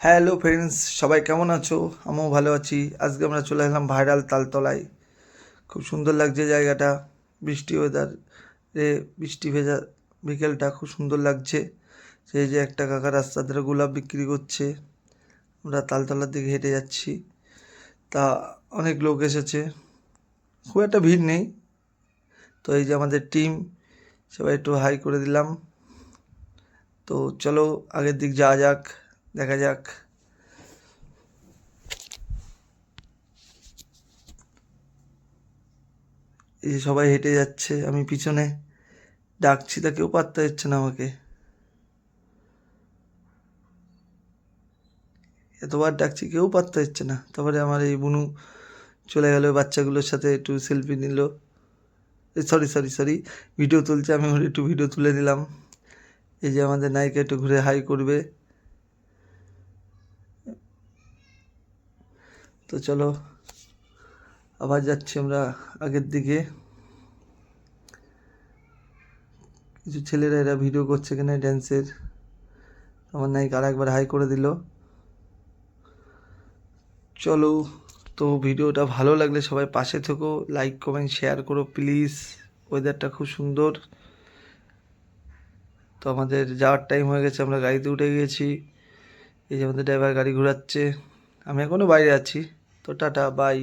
Hello friends, সবাই কেমন আছো? আমিও ভালো আছি। আজকে আমরা চলে এলাম ভাইরাল তালতলায়। খুব সুন্দর লাগছে জায়গাটা। বৃষ্টি ওয়েদারে বৃষ্টি ভেজা বিকেলটা খুব সুন্দর লাগছে। সেই যে একটা কাকা রাস্তার ধারে গোলাপ বিক্রি করছে। আমরা তালতলার দিকে হেঁটে যাচ্ছি। তা অনেক লোক এসেছে, খুব একটা ভিড় নেই। তো এই যে আমাদের টিম, সবাই একটু হাই করে দিলাম। তো চলো আগের দিক যাওয়া যাক, দেখা যাক। এই যে সবাই হেঁটে যাচ্ছে, আমি পিছনে ডাকছি, তা কেউ পাত্তা দিচ্ছে না আমাকে। এতবার ডাকছি, কেউ পাত্তা দিচ্ছে না। তারপরে আমার এই বুনু চলে গেল বাচ্চাগুলোর সাথে, একটু সেলফি নিল। সরি সরি সরি, ভিডিও তুলছে, আমি ওর একটু ভিডিও তুলে দিলাম। এই যে আমাদের নায়িকা একটু ঘুরে হাই করবে। তো চলো আবার যাচ্ছি আমরা আগের দিকে। কিছু ছেলেরা এরা ভিডিও করছে এখানে ড্যান্সের। আমার নায়িকা আর একবার হাই করে দিল। চলো, তো ভিডিওটা ভালো লাগলে সবাই পাশে থেকো, লাইক কমেন্ট শেয়ার করো প্লিজ। ওয়েদারটা খুব সুন্দর। তো আমাদের যাওয়ার টাইম হয়ে গেছে, আমরা গাড়িতে উঠে গিয়েছি। এই যে আমাদের ড্রাইভার গাড়ি ঘোরাচ্ছে, আমি এখনও বাইরে আছি। তো টাটা, বাই।